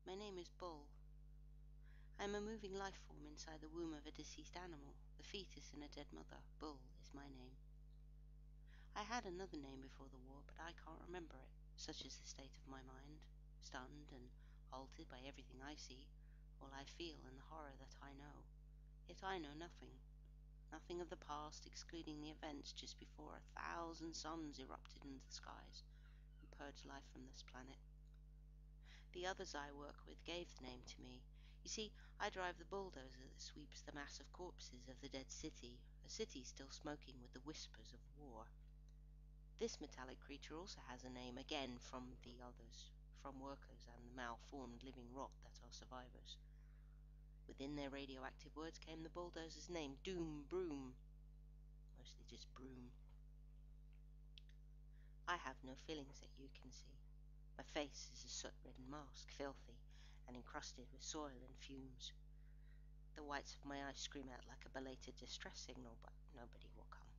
My name is Bull. I am a moving life form inside the womb of a deceased animal, the fetus in a dead mother. Bull is my name. I had another name before the war, but I can't remember it. Such is the state of my mind, stunned and halted by everything I see, all I feel, and the horror that I know. Yet I know nothing. Nothing of the past, excluding the events just before 1,000 suns erupted into the skies and purged life from this planet. The others I work with gave the name to me. You see, I drive the bulldozer that sweeps the mass of corpses of the dead city, a city still smoking with the whispers of war. This metallic creature also has a name, again from the others, from workers and the malformed living rot that are survivors. Within their radioactive words came the bulldozer's name, Doom Broom. Mostly just Broom. I have no feelings that you can see. My face is a soot-ridden mask, filthy and encrusted with soil and fumes. The whites of my eyes scream out like a belated distress signal, but nobody will come.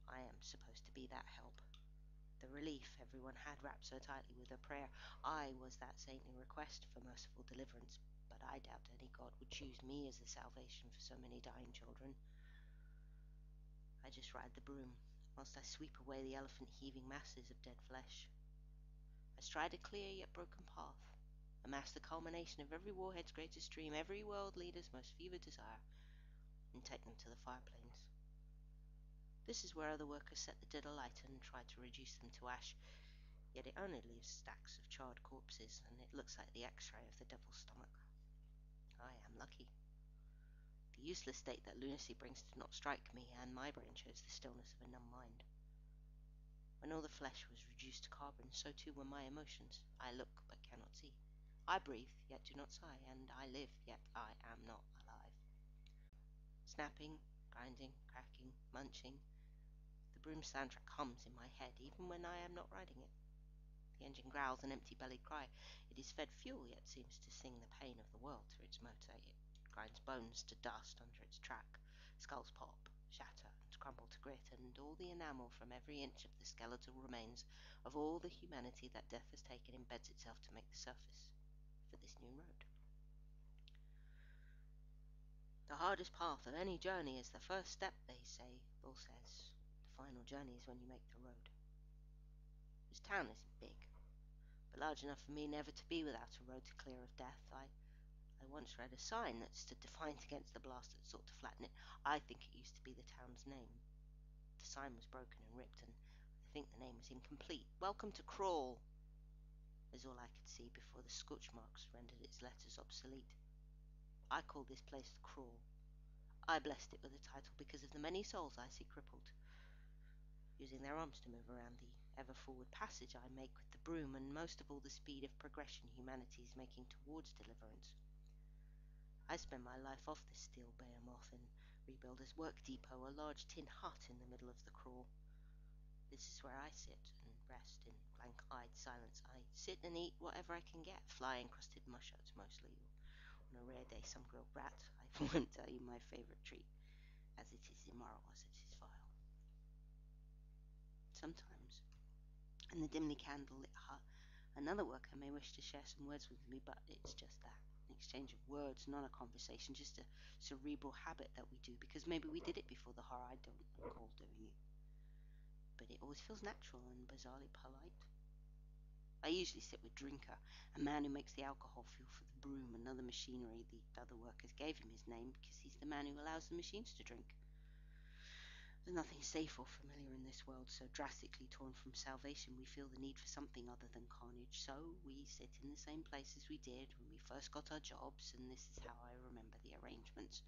I am supposed to be that help. The relief everyone had wrapped so tightly with a prayer. I was that saintly request for merciful deliverance, but I doubt any god would choose me as the salvation for so many dying children. I just ride the broom, whilst I sweep away the elephant-heaving masses of dead flesh. I stride a clear yet broken path, amass the culmination of every warhead's greatest dream, every world leader's most fevered desire, and take them to the fireplanes. This is where other workers set the dead alight and try to reduce them to ash, yet it only leaves stacks of charred corpses, and it looks like the X-ray of the devil's stomach. I am lucky. The useless state that lunacy brings did not strike me, and my brain chose the stillness of a numb mind. When all the flesh was reduced to carbon, so too were my emotions. I look, but cannot see. I breathe, yet do not sigh, and I live, yet I am not alive. Snapping, grinding, cracking, munching, the broom soundtrack hums in my head, even when I am not riding it. The engine growls an empty-bellied cry. It is fed fuel, yet seems to sing the pain of the world through its motor. It grinds bones to dust under its track. Skulls pop, shatter, and crumble to grit, and all the enamel from every inch of the skeletal remains of all the humanity that death has taken embeds itself to make the surface for this new road. The hardest path of any journey is the first step, they say, Bull says. The final journey is when you make the road. This town isn't big, but large enough for me never to be without a road to clear of death. I once read a sign that stood defiant against the blast that sought to flatten it. I think it used to be the town's name. The sign was broken and ripped, and I think the name was incomplete. Welcome to Crawl is all I could see before the scorch marks rendered its letters obsolete. I call this place the Crawl. I blessed it with the title because of the many souls I see crippled, using their arms to move around the ever-forward passage I make with the broom, and most of all the speed of progression humanity is making towards deliverance. I spend my life off this steel behemoth and rebuild as work depot a large tin hut in the middle of the Crawl. This is where I sit and rest in blank-eyed silence. I sit and eat whatever I can get, fly-encrusted mushrooms mostly, or on a rare day some grilled rat. I won't tell you my favourite treat, as it is immoral as it is vile. Sometimes, in the dimly candle-lit hut, another worker may wish to share some words with me, but it's just that. An exchange of words, not a conversation, just a cerebral habit that we do, because maybe we did it before the horror. I don't recall doing it. But it always feels natural and bizarrely polite. I usually sit with Drinker, a man who makes the alcohol fuel for the broom and other machinery. The other workers gave him his name because he's the man who allows the machines to drink. There's nothing safe or familiar in this world, so drastically torn from salvation we feel the need for something other than carnage. So we sit in the same place as we did when we first got our jobs, and this is how I remember the arrangements.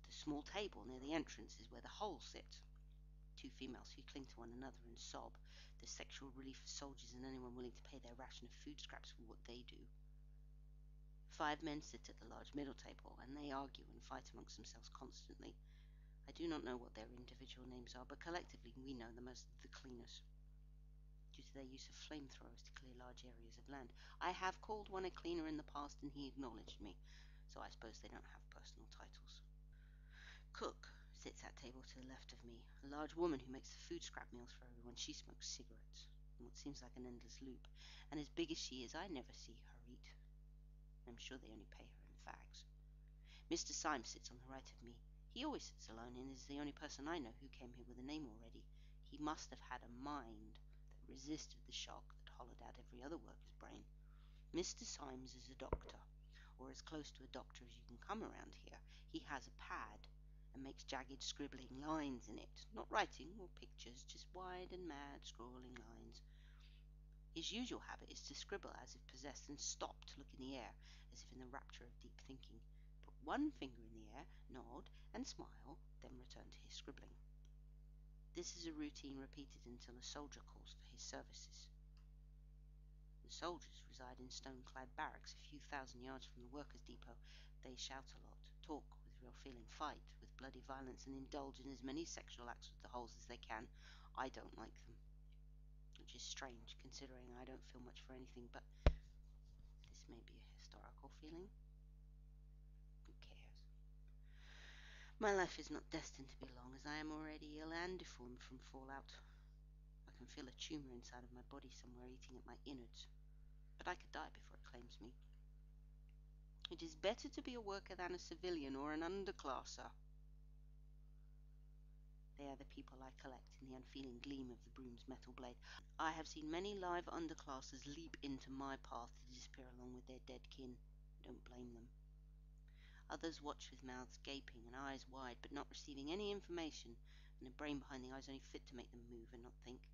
The small table near the entrance is where the holes sit. Two females who cling to one another and sob, the sexual relief for soldiers and anyone willing to pay their ration of food scraps for what they do. 5 men sit at the large middle table, and they argue and fight amongst themselves constantly. I do not know what their individual names are, but collectively we know them as the Cleaners, due to their use of flamethrowers to clear large areas of land. I have called one a cleaner in the past, and he acknowledged me, so I suppose they don't have personal titles. Cook sits at table to the left of me, a large woman who makes the food scrap meals for everyone. She smokes cigarettes in what seems like an endless loop, and as big as she is, I never see her eat. I'm sure they only pay her in fags. Mr. Symes sits on the right of me. He always sits alone and is the only person I know who came here with a name already. He must have had a mind that resisted the shock that hollowed out every other worker's brain. Mr. Symes is a doctor, or as close to a doctor as you can come around here. He has a pad and makes jagged scribbling lines in it, not writing or pictures, just wide and mad scrawling lines. His usual habit is to scribble as if possessed and stop to look in the air, as if in the rapture of deep thinking, put one finger in the air, nod and smile, then return to his scribbling. This is a routine repeated until a soldier calls for his services. The soldiers reside in stone-clad barracks a few thousand yards from the workers' depot. They shout a lot, talk with real feeling, fight with bloody violence, and indulge in as many sexual acts with the holes as they can. I don't like them, which is strange considering I don't feel much for anything, but this may be a historical feeling. Who cares? My life is not destined to be long, as I am already ill and deformed from fallout. I can feel a tumor inside of my body somewhere eating at my innards, but I could die before it claims me. It is better to be a worker than a civilian or an underclasser. They are the people I collect in the unfeeling gleam of the broom's metal blade. I have seen many live underclassers leap into my path to disappear along with their dead kin. I don't blame them. Others watch with mouths gaping and eyes wide, but not receiving any information, and a brain behind the eyes only fit to make them move and not think.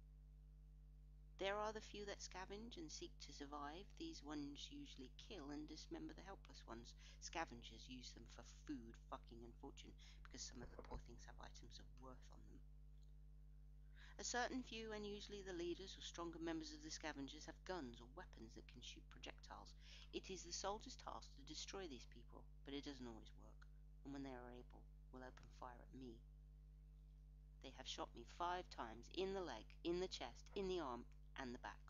There are the few that scavenge and seek to survive. These ones usually kill and dismember the helpless ones. Scavengers use them for food, fucking, and fortune, because some of the poor things have items of worth on them. A certain few, and usually the leaders or stronger members of the scavengers, have guns or weapons that can shoot projectiles. It is the soldier's task to destroy these people, but it doesn't always work, and when they are able, will open fire at me. They have shot me 5 times, in the leg, in the chest, in the arm, and the back.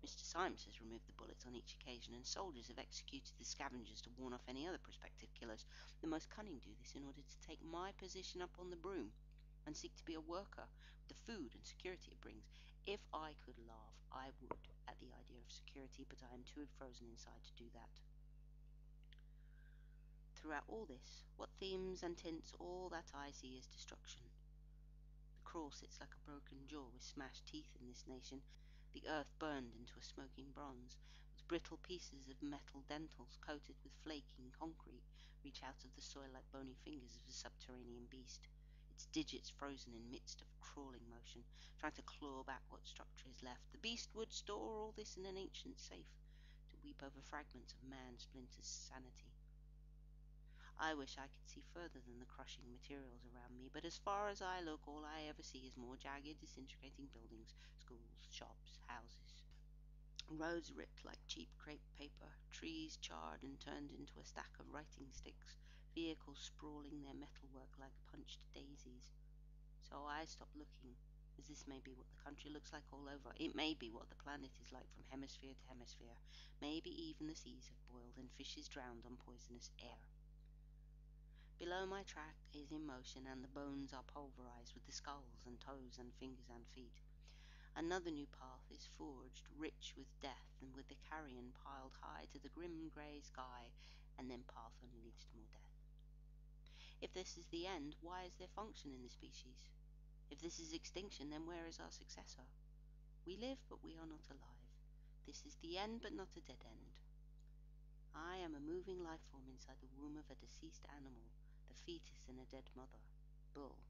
Mr. Symes has removed the bullets on each occasion, and soldiers have executed the scavengers to warn off any other prospective killers. The most cunning do this in order to take my position up on the broom, and seek to be a worker with the food and security it brings. If I could laugh, I would at the idea of security, but I am too frozen inside to do that. Throughout all this, what themes and tints all that I see is destruction. The crawl sits like a broken jaw with smashed teeth in this nation, the earth burned into a smoking bronze, with brittle pieces of metal dentals coated with flaking concrete reach out of the soil like bony fingers of a subterranean beast, its digits frozen in midst of crawling motion, trying to claw back what structure is left. The beast would store all this in an ancient safe, to weep over fragments of man-splinter's sanity. I wish I could see further than the crushing materials around me, but as far as I look, all I ever see is more jagged, disintegrating buildings, schools, shops, houses. Roads ripped like cheap crepe paper, trees charred and turned into a stack of writing sticks, vehicles sprawling their metalwork like punched daisies. So I stop looking, as this may be what the country looks like all over. It may be what the planet is like from hemisphere to hemisphere. Maybe even the seas have boiled and fishes drowned on poisonous air. Below my track is in motion, and the bones are pulverized with the skulls and toes and fingers and feet. Another new path is forged, rich with death and with the carrion piled high to the grim grey sky, and then path only leads to more death. If this is the end, why is there function in the species? If this is extinction, then where is our successor? We live, but we are not alive. This is the end, but not a dead end. I am a moving life form inside the womb of a deceased animal, the fetus in a dead mother, bull.